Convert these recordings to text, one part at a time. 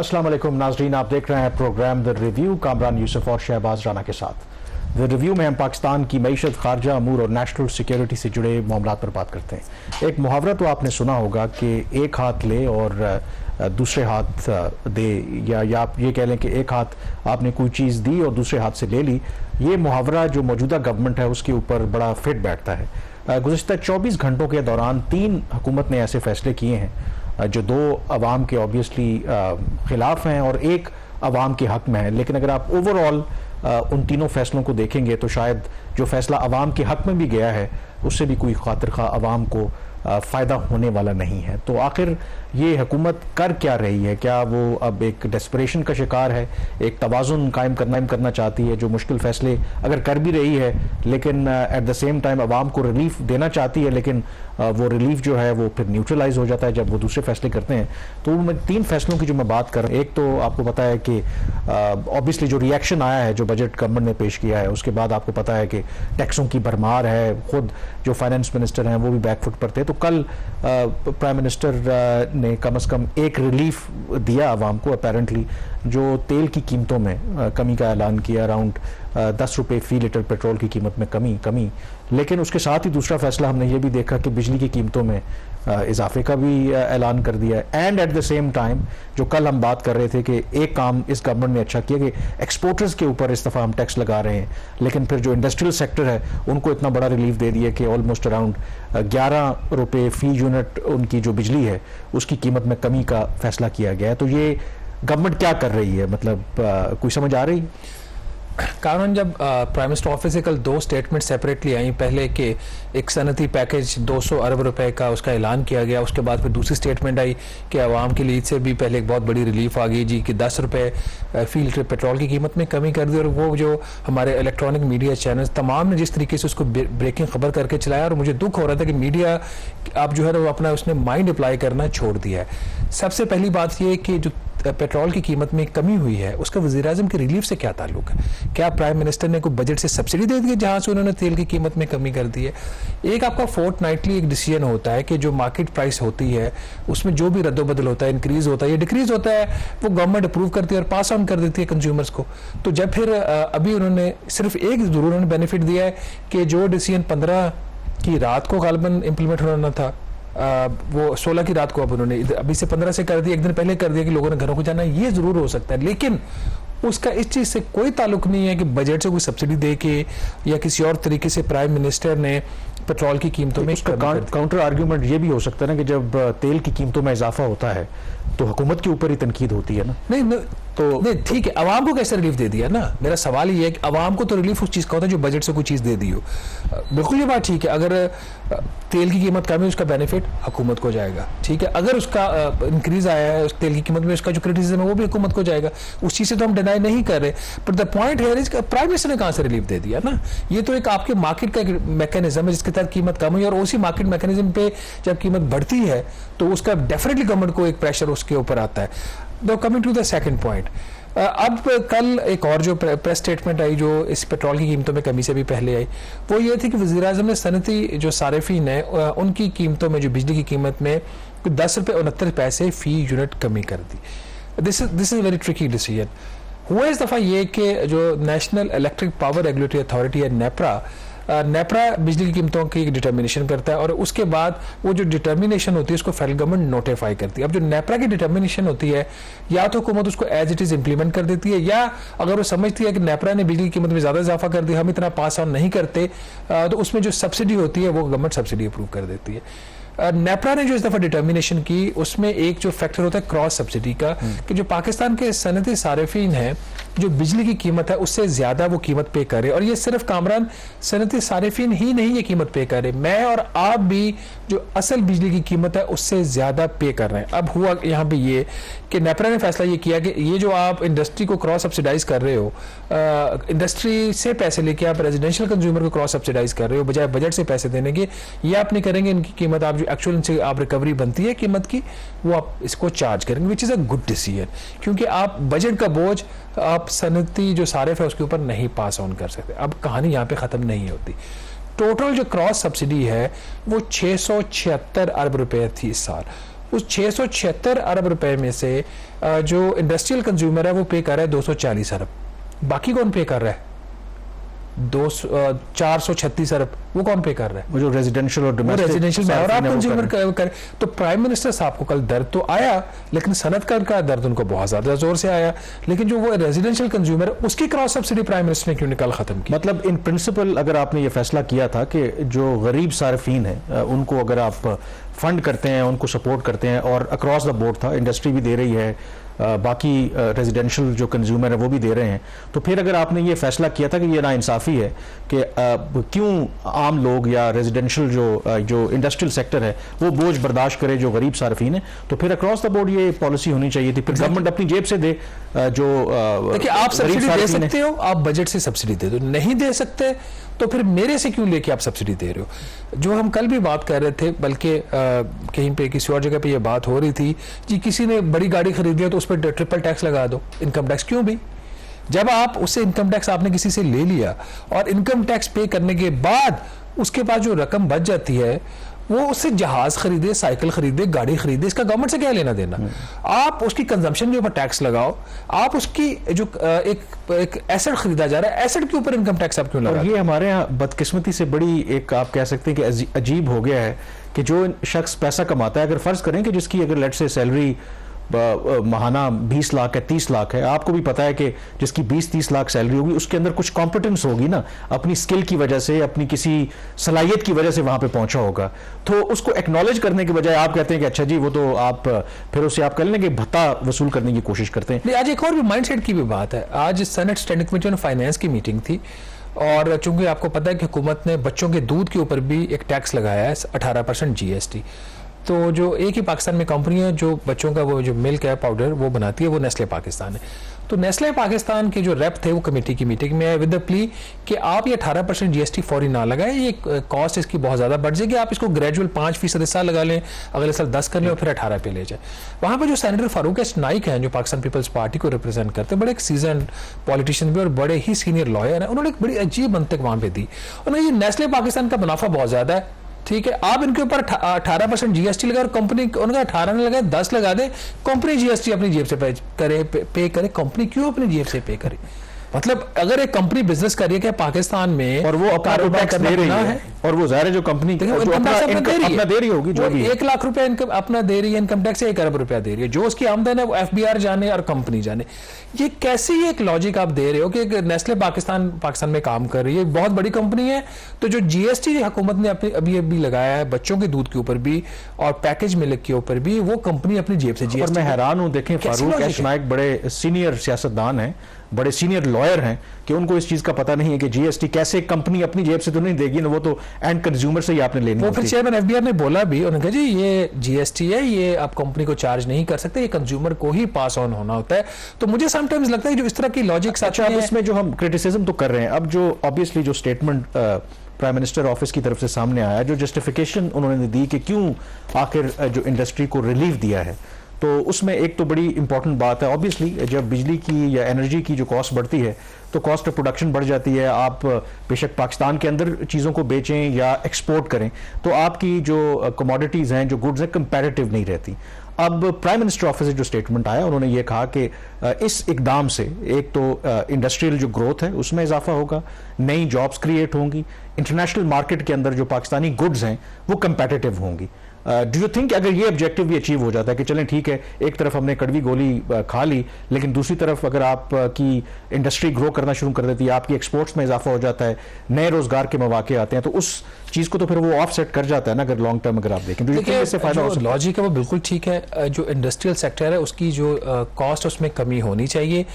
अस्सलाम वालेकुम नाजरीन, आप देख रहे हैं programme the review Kamran Yusuf और शहबाज राना के साथ। द रिव्यू में हम पाकिस्तान की मईशत, खारजा अमूर और नेशनल सिक्योरिटी से जुड़े मामलों पर बात करते हैं। एक मुहावरा तो आपने सुना होगा कि एक हाथ ले और दूसरे हाथ दे, या आप ये कह लें कि एक हाथ आपने कोई चीज़ दी और दूसरे हाथ से ले ली। ये मुहावरा जो मौजूदा गवर्नमेंट है उसके ऊपर बड़ा फिट बैठता है। गुज़िश्ता 24 घंटों के दौरान 3 हुकूमत ने ऐसे फैसले किए हैं जो 2 अवाम के ऑब्वियसली खिलाफ हैं और एक अवाम के हक में है। लेकिन अगर आप ओवरऑल उन तीनों फैसलों को देखेंगे तो शायद जो फैसला अवाम के हक में भी गया है उससे भी कोई खातिर खा अवाम को फ़ायदा होने वाला नहीं है। तो आखिर ये हुकूमत कर क्या रही है? क्या वो अब एक डेस्परेशन का शिकार है, एक तवाज़ुन कायम करना चाहती है, जो मुश्किल फ़ैसले अगर कर भी रही है लेकिन एट द सेम टाइम अवाम को रिलीफ देना चाहती है, लेकिन वो रिलीफ जो है वो फिर न्यूट्रलाइज हो जाता है जब वो दूसरे फैसले करते हैं। तो मैं 3 फैसलों की जो मैं बात कर रहा हूँ, एक तो आपको पता है कि ऑब्वियसली जो रिएक्शन आया है जो बजट गवर्नमेंट ने पेश किया है, उसके बाद आपको पता है कि टैक्सों की भरमार है, खुद जो फाइनेंस मिनिस्टर हैं वो भी बैकफुट पर थे। तो कल प्राइम मिनिस्टर ने कम से कम एक रिलीफ दिया आवाम को, अपेरेंटली जो तेल की कीमतों में कमी का ऐलान किया, अराउंड 10 रुपये फी लीटर पेट्रोल की कीमत में कमी। लेकिन उसके साथ ही दूसरा फैसला हमने ये भी देखा कि बिजली की कीमतों में इजाफे का भी ऐलान कर दिया है। And at the same time जो कल हम बात कर रहे थे कि एक काम इस गवर्नमेंट ने अच्छा किया कि एक्सपोर्टर्स के ऊपर इस दफ़ा हम टैक्स लगा रहे हैं, लेकिन फिर जो इंडस्ट्रियल सेक्टर है उनको इतना बड़ा रिलीफ दे दिया कि ऑलमोस्ट अराउंड 11 रुपये फी यूनिट उनकी जो बिजली है उसकी कीमत में कमी का फैसला किया गया है। तो ये गवर्नमेंट क्या कर रही है, मतलब कोई समझ आ रही? कारण जब प्राइम मिनिस्टर ऑफिस से कल 2 स्टेटमेंट सेपरेटली आई, पहले कि एक सनती पैकेज 200 अरब रुपए का उसका ऐलान किया गया, उसके बाद फिर दूसरी स्टेटमेंट आई कि आवाम के लिए से भी पहले एक बहुत बड़ी रिलीफ आ गई जी कि 10 रुपये फी लीटर पेट्रोल की कीमत में कमी कर दी। और वो जो हमारे इलेक्ट्रॉनिक मीडिया चैनल्स तमाम ने जिस तरीके से उसको ब्रेकिंग खबर करके चलाया, और मुझे दुख हो रहा था कि मीडिया आप जो है वो अपना उसने माइंड अप्लाई करना छोड़ दिया है। सबसे पहली बात ये कि जो पेट्रोल की कीमत में कमी हुई है उसका वज़ीर-ए-आज़म की रिलीफ से क्या ताल्लुक है? क्या प्राइम मिनिस्टर ने कोई बजट से सब्सिडी दे दी है जहां से उन्होंने तेल की कीमत में कमी कर दी है? एक आपका फोर्टनाइटली एक डिसीजन होता है कि जो मार्केट प्राइस होती है उसमें जो भी रद्दोबदल होता है, इंक्रीज होता है या डिक्रीज होता है, वो गवर्नमेंट अप्रूव करती है और पास ऑन कर देती है कंज्यूमर्स को। तो जब फिर अभी उन्होंने सिर्फ एक जरूर उन्होंने बेनिफिट दिया है कि जो डिसीजन 15 की रात को गालिबन इंप्लीमेंट होना था वो 16 की रात को अब उन्होंने अभी से 15 से कर दिया, एक दिन पहले कर दिया कि लोगों ने घरों को जाना है। ये जरूर हो सकता है, लेकिन उसका इस चीज से कोई ताल्लुक नहीं है कि बजट से कोई सब्सिडी दे के या किसी और तरीके से प्राइम मिनिस्टर ने पेट्रोल की कीमतों में काउंटर आर्ग्यूमेंट ये भी हो सकता है ना कि जब तेल की कीमतों में इजाफा होता है तो हुकूमत के ऊपर ही तनकीद होती है ना। नहीं तो नहीं, ठीक है, अवाम को कैसे रिलीफ दे दिया ना? मेरा सवाल ये है कि अवाम को तो रिलीफ उस चीज़ का होता है जो बजट से कोई चीज़ दे दी हो। बिल्कुल ये बात ठीक है, अगर तेल की कीमत कम है उसका बेनिफिट हुकूमत को जाएगा, ठीक है। अगर उसका इंक्रीज आया है उस तेल की कीमत में, उसका जो क्रिटिसिज्म है वो भी हुकूमत को जाएगा, उस चीज़ से तो हम डिनाई नहीं कर रहे। बट द पॉइंट है प्राइम मिनिस्टर ने कहाँ से रिलीफ दे दिया ना? ये तो एक आपके मार्केट का मैकेनिज्म है जिसके तहत कीमत कम हुई, और उसी मार्केट मैकेनिज्म पे जब कीमत बढ़ती है तो उसका डेफिनेटली गवर्नमेंट को एक प्रेशर उसके ऊपर आता है। तो coming to the second point, अब कल एक और जो प्रेस स्टेटमेंट आई जो इस पेट्रोल की कीमतों में कमी से भी पहले आई, वो ये थी कि वज़ीर-ए-आज़म ने सनती जो सारिफीन है उनकी कीमतों में जो बिजली की कीमत में 10 रुपये 69 पैसे फी यूनिट कमी कर दी। This is very tricky decision. हुआ इस दफ़ा ये कि जो National Electric Power Regulatory Authority है नेपरा बिजली की कीमतों की डिटर्मिनेशन करता है, और उसके बाद वो जो डिटर्मिनेशन होती है उसको फेडरल गवर्नमेंट नोटिफाई करती है। अब जो नेपरा की डिटर्मिनेशन होती है या तो हुकूमत उसको एज इट इज इंप्लीमेंट कर देती है, या अगर वो समझती है कि नेपरा ने बिजली की कीमत में ज़्यादा इजाफा कर दिया, हम इतना पास ऑन नहीं करते, तो उसमें जो सब्सिडी होती है वो गवर्नमेंट सब्सिडी अप्रूव कर देती है। नेपरा ने जो इस दफ़ा डिटर्मिनेशन की उसमें एक जो फैक्टर होता है क्रॉस सब्सिडी का, कि जो पाकिस्तान के सनती सारिफीन है जो बिजली की कीमत है उससे ज़्यादा वो कीमत पे करे, और ये सिर्फ कामरान सनती सारिफीन ही नहीं ये कीमत पे करे, मैं और आप भी जो असल बिजली की कीमत है उससे ज़्यादा पे कर रहे हैं। अब हुआ यहाँ पे ये कि नेपरा ने फैसला ये किया कि ये जो आप इंडस्ट्री को क्रॉस सब्सिडाइज कर रहे हो, इंडस्ट्री से पैसे लेके आप रेजिडेंशियल कंज्यूमर को क्रॉस सब्सिडाइज कर रहे हो बजाय बजट से पैसे देने के, ये आप नहीं करेंगे। इनकी कीमत आप जो एक्चुअल इनसे आप रिकवरी बनती है कीमत की वो आप इसको चार्ज करेंगे, which is a good decision, क्योंकि आप बजट का बोझ आप सनती जो सारिफ है उसके ऊपर नहीं पास ऑन कर सकते। अब कहानी यहाँ पे ख़त्म नहीं होती। टोटल जो क्रॉस सब्सिडी है वो 676 अरब रुपए थी इस साल, उस 676 अरब रुपए में से जो इंडस्ट्रियल कंज्यूमर है वो पे कर रहा है 240 अरब, बाकी कौन पे कर रहा है 436 अरब, वो कौन पे कर रहा है? वो जो रेजिडेंशियल और डोमेस्टिक रेजिडेंशियल में, और आप कंज्यूमर करें। तो प्राइम मिनिस्टर साहब को कल दर्द तो आया, लेकिन सनतकार का दर्द उनको बहुत ज्यादा जोर से आया, लेकिन जो वो रेजिडेंशियल कंज्यूमर है उसकी क्रॉस सब्सिडी प्राइम मिनिस्टर ने क्यों निकाल खत्म की? मतलब इन प्रिंसिपल अगर आपने ये फैसला किया था कि जो गरीब सार्फिन है उनको अगर आप फंड करते हैं, उनको सपोर्ट करते हैं, और अक्रॉस द बोर्ड था, इंडस्ट्री भी दे रही है, बाकी रेजिडेंशियल जो कंज्यूमर है वो भी दे रहे हैं, तो फिर अगर आपने ये फैसला किया था कि ये नाइंसाफ़ी है कि क्यों आम लोग या रेजिडेंशियल जो इंडस्ट्रियल सेक्टर है वो बोझ बर्दाश्त करे जो गरीब सार्फिन है, तो फिर अक्रॉस द बोर्ड ये पॉलिसी होनी चाहिए थी। फिर गवर्नमेंट अपनी जेब से दे जो देखिए, आप सब्सिडी दे सकते हो, आप बजट से सब्सिडी दे दो, नहीं दे सकते तो फिर मेरे से क्यों लेके आप सब्सिडी दे रहे हो? जो हम कल भी बात कर रहे थे, बल्कि कहीं पे किसी और जगह पे ये बात हो रही थी कि किसी ने बड़ी गाड़ी खरीद लिया तो उस पर ट्रिपल टैक्स लगा दो, इनकम टैक्स क्यों भी? जब आप उससे इनकम टैक्स आपने किसी से ले लिया और इनकम टैक्स पे करने के बाद उसके पास जो रकम बच जाती है वो उससे जहाज खरीदे, साइकिल खरीदे, गाड़ी खरीदे, इसका गवर्नमेंट से क्या लेना देना? आप उसकी कंजम्पशन के ऊपर टैक्स लगाओ, आप उसकी जो एक एसेट खरीदा जा रहा है, एसेट के ऊपर इनकम टैक्स आप क्यों लगाओ? और ये हमारे यहाँ बदकिस्मती से बड़ी एक आप कह सकते हैं कि अजीब हो गया है कि जो शख्स पैसा कमाता है, अगर फर्ज करें कि जिसकी अगर लेट से सैलरी महाना 20 लाख है, 30 लाख है, आपको भी पता है कि जिसकी 20-30 लाख सैलरी होगी उसके अंदर कुछ कॉम्पिटेंस होगी ना, अपनी स्किल की वजह से, अपनी किसी सलाहियत की वजह से वहां पे पहुंचा होगा, तो उसको एक्नॉलेज करने के बजाय आप कहते हैं कि अच्छा जी वो तो आप फिर उससे आप कह लेंगे भत्ता वसूल करने की कोशिश करते हैं। आज एक और भी माइंडसेट की भी बात है। आज senate standing committee on finance की मीटिंग थी, और चूंकि आपको पता है कि हुकूमत ने बच्चों के दूध के ऊपर भी एक टैक्स लगाया है 18% GST। तो जो एक ही पाकिस्तान में कंपनी है जो बच्चों का वो जो मिल्क है पाउडर वो बनाती है, वो नेस्ले पाकिस्तान है। तो नेस्ले पाकिस्तान के जो रेप थे वो कमेटी की मीटिंग में आए विद द प्ली कि आप ये 18% GST फौरी ना लगाएं, ये कॉस्ट इसकी बहुत ज़्यादा बढ़ जाएगी, आप इसको ग्रेजुअल 5% इस साल लगा लें, अगले साल 10 कर लें और फिर 18 पे ले जाए। वहाँ पर जो सेनेटर फारूक एस नाइक हैं जो पाकिस्तान पीपल्स पार्टी को रिप्रेजेंट करते हैं, बड़े एक सीजन पॉलिटिशियन भी और बड़े ही सीनियर लॉयर हैं, उन्होंने एक बड़ी अजीब मंतक वहाँ पे दी। उन्होंने ये नेस्ले पाकिस्तान का मुनाफा बहुत ज़्यादा है, ठीक है, आप इनके ऊपर 18% GST लगा और कंपनी उनका 18 ने लगाए 10 लगा दे, कंपनी GST अपनी जेब से पे करे। कंपनी क्यों अपनी जेब से पे करे? मतलब अगर एक कंपनी बिजनेस कर रही है पाकिस्तान में और वो अपना टैक्स दे रही है, और वो ज़ाहिर है जो कंपनी अपना दे रही होगी, जो भी 1 लाख रुपया इनकम अपना दे रही है, इनकम टैक्स 1 अरब रुपया दे रही है, जो उसकी आमदन है वो FBR जाने और कंपनी जाने। ये कैसी एक लॉजिक आप दे रहे हो कि नेस्ले पाकिस्तान में काम कर रही है, बहुत बड़ी कंपनी है, तो जो GST हुकूमत ने अपने अभी लगाया है बच्चों के दूध के ऊपर भी और पैकेज मिल्क के ऊपर भी, वो कंपनी अपनी जेब से GST। और मैं हैरान हूं, देखें फारूक एस नाइक बड़े सीनियर सियासतदान हैं, बड़े सीनियर लॉयर हैं, कि उनको इस चीज का पता नहीं है कि GST कैसे कंपनी अपनी जेब से तो नहीं देगी ना, वो तो एंड कंज्यूमर से ही आपने लेनी है। फिर चेयरमैन FBR ने बोला भी, उन्होंने कहा जी ये GST है, ये आप कंपनी को चार्ज नहीं कर सकते, ये कंज्यूमर को ही पास ऑन होना होता है। तो मुझे समटाइम्स लगता है जो इस तरह की लॉजिक अच्छा, अब इसमें जो हम क्रिटिसिज्म तो कर रहे हैं, अब जो ऑब्वियसली जो स्टेटमेंट प्राइम मिनिस्टर ऑफिस की तरफ से सामने आया, जो जस्टिफिकेशन उन्होंने दी कि क्यों आखिर जो इंडस्ट्री को रिलीफ दिया है, तो उसमें एक तो बड़ी इंपॉर्टेंट बात है, ऑब्वियसली जब बिजली की या एनर्जी की जो कॉस्ट बढ़ती है तो कॉस्ट ऑफ प्रोडक्शन बढ़ जाती है। आप बेशक पाकिस्तान के अंदर चीज़ों को बेचें या एक्सपोर्ट करें तो आपकी जो कमोडिटीज़ हैं, जो गुड्स हैं, कंपैरेटिव नहीं रहती। अब प्राइम मिनिस्टर ऑफिस से जो स्टेटमेंट आया, उन्होंने ये कहा कि इस इकदाम से एक तो इंडस्ट्रियल जो ग्रोथ है उसमें इजाफा होगा, नई जॉब्स क्रिएट होंगी, इंटरनेशनल मार्केट के अंदर जो पाकिस्तानी गुड्स हैं वो कंपैरेटिव होंगी। डू यू थिंक अगर ये ऑब्जेक्टिव भी अचीव हो जाता है कि चलें ठीक है, एक तरफ हमने कड़वी गोली खा ली, लेकिन दूसरी तरफ अगर आपकी इंडस्ट्री ग्रो करना शुरू कर देती है, आपकी एक्सपोर्ट्स में इजाफा हो जाता है, नए रोजगार के मौके आते हैं, तो उस चीज को तो फिर वो ऑफसेट कर जाता है ना, अगर लॉन्ग टर्म अगर आप देखें तो इससे फायदा हो सकता है। लॉजिक है वो बिल्कुल ठीक है, जो इंडस्ट्रियल सेक्टर है उसकी जो कॉस्ट उसमें कमी होनी चाहिए।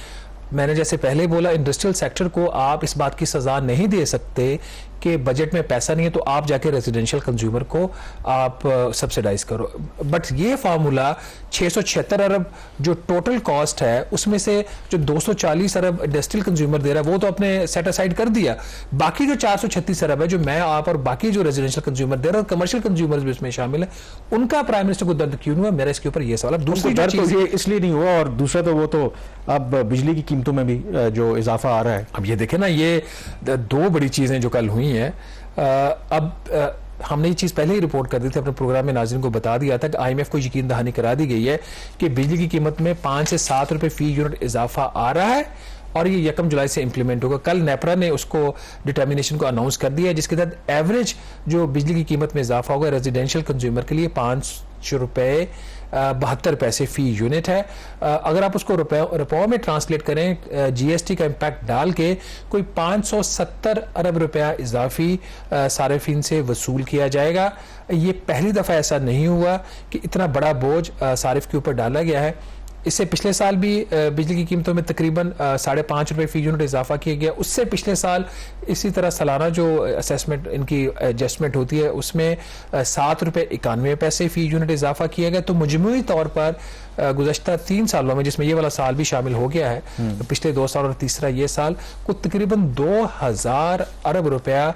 मैंने जैसे पहले बोला, इंडस्ट्रियल सेक्टर को आप इस बात की सजा नहीं दे सकते कि बजट में पैसा नहीं है तो आप जाके रेजिडेंशियल कंज्यूमर को आप सब्सिडाइज करो। बट ये फार्मूला 676 अरब जो टोटल कॉस्ट है उसमें से जो 240 अरब इंडस्ट्रियल कंज्यूमर दे रहा है वो तो आपने सेट असाइड कर दिया, बाकी जो 436 अरब है जो मैं आप और बाकी जो रेजिडेंशियल कंज्यूमर दे रहा है, कमर्शियल कंज्यूमर्स भी इसमें शामिल है, उनका प्राइम मिनिस्टर को दर्द क्यों हुआ? मेरा इसके ऊपर ये सवाल। दूसरी दर्द तो ये इसलिए नहीं हुआ, और दूसरा तो वो तो अब बिजली की कीमतों में भी जो इजाफा आ रहा है। अब ये देखें ना, ये दो बड़ी चीजें जो कल हुई हैं। अब हमने ये चीज़ पहले ही रिपोर्ट कर दी थी, अपने प्रोग्राम में नाज़रीन को बता दिया था कि IMF को यकीन दहानी करा दी गई है कि बिजली की कीमत में 5 से 7 रुपए फी यूनिट इजाफा आ रहा है और ये 1 जुलाई से इंप्लीमेंट होगा। कल नेपरा ने उसको डिटर्मिनेशन को अनाउंस कर दिया है, जिसके तहत एवरेज जो बिजली की कीमत में इजाफा होगा रेजिडेंशियल कंज्यूमर के लिए 5 रुपए 72 पैसे फी यूनिट है। अगर आप उसको रुपयों में ट्रांसलेट करें, GST का इम्पैक्ट डाल के कोई 570 अरब रुपया इजाफी सार्फिन से वसूल किया जाएगा। ये पहली दफ़ा ऐसा नहीं हुआ कि इतना बड़ा बोझ सारिफ के ऊपर डाला गया है। इससे पिछले साल भी बिजली की कीमतों में तकरीबन 5.5 रुपए फी यूनिट इजाफा किया गया। उससे पिछले साल इसी तरह सालाना जो असेसमेंट इनकी एडजस्टमेंट होती है उसमें 7 रुपए 91 पैसे फी यूनिट इजाफा किया गया। तो मजमूई तौर पर गुज़श्ता 3 सालों में, जिसमें ये वाला साल भी शामिल हो गया है, पिछले 2 साल और तीसरा ये साल, को तकरीबन 2000 अरब रुपया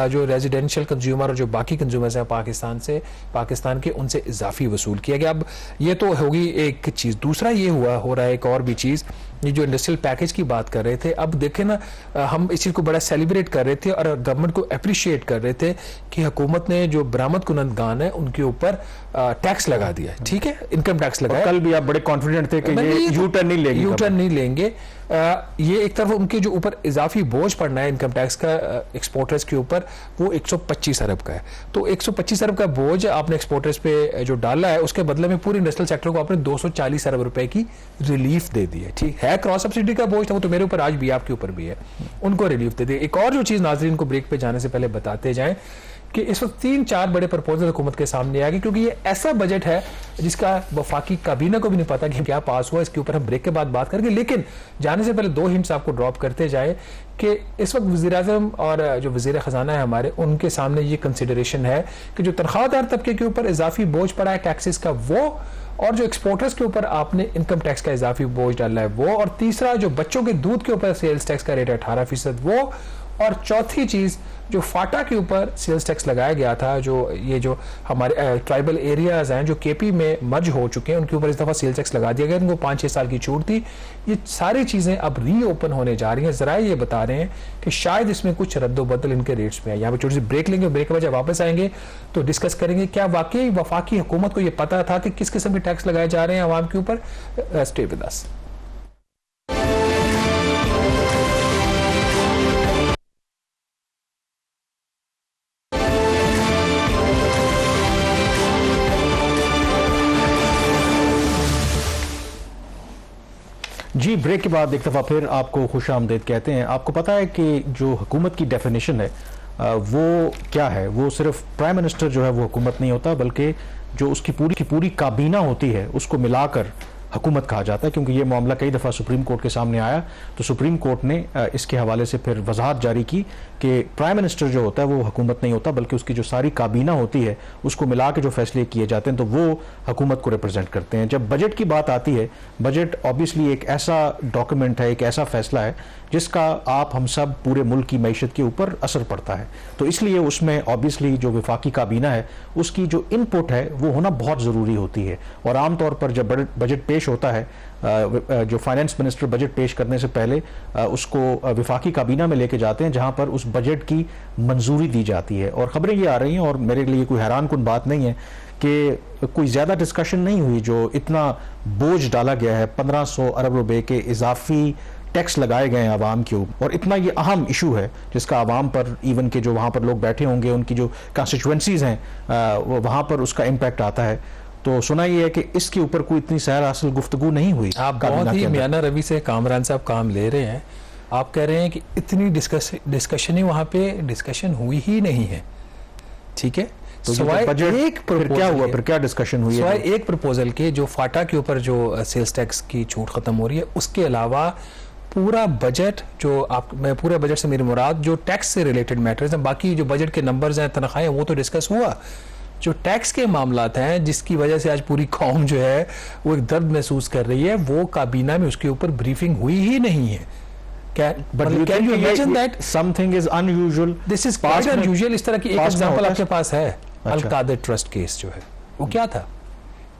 जो रेजिडेंशियल कंज्यूमर और जो बाकी कंज्यूमर्स हैं पाकिस्तान के, उनसे इजाफी वसूल किया गया। अब ये तो होगी एक चीज़। दूसरा ये हो रहा है एक और भी चीज़, ये जो इंडस्ट्रियल पैकेज की बात कर रहे थे, अब देखें ना, हम इस चीज़ को बड़ा सेलिब्रेट कर रहे थे और गवर्नमेंट को अप्रिशिएट कर रहे थे कि हुकूमत ने जो बरामद कुनंदगान है उनके ऊपर टैक्स लगा दिया है, ठीक है, इनकम टैक्स लगाया। कल भी आप बड़े कॉन्फिडेंट थे कि ये यू टर्न नहीं लेंगे। ये एक तरफ उनके जो ऊपर इजाफी बोझ पड़ना है इनकम टैक्स का एक्सपोर्टर्स के ऊपर, वो 125 अरब का है। तो 125 अरब का बोझ आपने एक्सपोर्टर्स पे जो डाला है, उसके बदले में पूरी इंडस्ट्रियल सेक्टर को आपने 240 अरब रुपए की रिलीफ दे दी है। ठीक है, क्रॉस सब्सिडी का बोझ था, वो तो मेरे ऊपर आज भी, आपके ऊपर भी है, उनको रिलीफ दे दी। एक और जो चीज नाज़रीन को ब्रेक पे जाने से पहले बताते जाएं कि इस वक्त 3-4 बड़े प्रपोजल हुकूमत के सामने आ गए, क्योंकि ये ऐसा बजट है जिसका वफाकी काबीना को भी नहीं पता कि क्या पास हुआ। इसके ऊपर हम ब्रेक के बाद बात करेंगे, लेकिन जाने से पहले 2 हिंट्स आपको ड्रॉप करते जाए कि इस वक्त वज़ीर-ए-आज़म और जो वज़ीर ख़जाना है हमारे, उनके सामने ये कंसिडरेशन है कि जो तनख्वाहदार तबके के ऊपर इजाफी बोझ पड़ा है टैक्सेस का, वो, और जो एक्सपोर्टर्स के ऊपर आपने इनकम टैक्स का इजाफी बोझ डाला है वो, और तीसरा जो बच्चों के दूध के ऊपर सेल्स टैक्स का रेट है 18% वो, और चौथी चीज जो फाटा के ऊपर सेल्स टैक्स लगाया गया था, जो हमारे ट्राइबल एरियाज हैं जो केपी में मर्ज हो चुके हैं, उनके ऊपर इस दफा सेल्स टैक्स लगा दिया गया। उनको 5-6 साल की छूट थी। ये सारी चीजें अब री ओपन होने जा रही हैं। जरा ये बता रहे हैं कि शायद इसमें कुछ रद्दोबदल इनके रेट्स में है। यहाँ पे छोटी सी ब्रेक लेंगे, ब्रेक के बाद जब वापस आएंगे तो डिस्कस करेंगे क्या वाकई वफाकी हुकूमत को ये पता था कि किस किस्म के टैक्स लगाए जा रहे हैं आवाम के ऊपर। Stay with us. जी, ब्रेक के बाद एक दफ़ा फिर आपको खुश आमदीद कहते हैं। आपको पता है कि जो हुकूमत की डेफिनेशन है वो क्या है? वो सिर्फ प्राइम मिनिस्टर जो है वो हुकूमत नहीं होता, बल्कि जो उसकी पूरी काबीना होती है उसको मिलाकर हुकूमत कहा जाता है। क्योंकि ये मामला कई दफ़ा सुप्रीम कोर्ट के सामने आया, तो सुप्रीम कोर्ट ने इसके हवाले से फिर वजाहत जारी की कि प्राइम मिनिस्टर जो होता है वो हुकूमत नहीं होता, बल्कि उसकी जो सारी काबीना होती है उसको मिला के जो फैसले किए जाते हैं तो वो हुकूमत को रिप्रेजेंट करते हैं। जब बजट की बात आती है, बजट ऑब्वियसली एक ऐसा डॉक्यूमेंट है, एक ऐसा फैसला है जिसका आप हम सब पूरे मुल्क की मईशत के ऊपर असर पड़ता है। तो इसलिए उसमें ऑब्वियसली जो वफाकी काबीना है उसकी जो इनपुट है वो होना बहुत ज़रूरी होती है। और आमतौर पर जब बजट पेश होता है, जो फाइनेंस मिनिस्टर बजट पेश करने से पहले उसको वफाकी काबीना में लेके जाते हैं, जहां पर उस बजट की मंजूरी दी जाती है। और खबरें ये आ रही हैं, और मेरे लिए कोई हैरान कुन बात नहीं है कि कोई ज़्यादा डिस्कशन नहीं हुई। जो इतना बोझ डाला गया है, 1500 अरब रुपए के इजाफी टैक्स लगाए गए हैं आवाम के ऊपर, और इतना ये अहम इशू है जिसका आवाम पर, इवन के जो वहाँ पर लोग बैठे होंगे उनकी जो कंस्टिट्यूएंसीज हैं वहाँ पर उसका इम्पैक्ट आता है। तो सुना ये है कि इसके ऊपर कोई इतनी सैर हासिल गुफ्तगू नहीं हुई। आप बहुत ही मियाना रवि से कामरान साहब काम ले रहे हैं। आप कह रहे हैं कि इतनी डिस्कशन ही वहाँ पे डिस्कशन हुई ही नहीं है, ठीक है। तो एक फिर क्या हुआ, फिर क्या डिस्कशन हुई है? एक प्रपोजल के जो फाटा के ऊपर जो सेल्स टैक्स की छूट खत्म हो रही है, उसके अलावा पूरा बजट मैं पूरे बजट से मेरी मुराद जो टैक्स से रिलेटेड मैटर्स हैं, बाकी जो बजट के नंबर्स हैं, तनख्वाहें, वो तो डिस्कस हुआ। जो टैक्स के मामलात हैं जिसकी वजह से आज पूरी कौम जो है वो एक दर्द महसूस कर रही है, वो काबीना में उसके ऊपर ब्रीफिंग हुई ही नहीं है। Can you imagine that? Something is unusual. This is quite unusual. इस तरह की एक एग्जांपल आपके पास है, अल-कादिर ट्रस्ट केस जो है, वो क्या था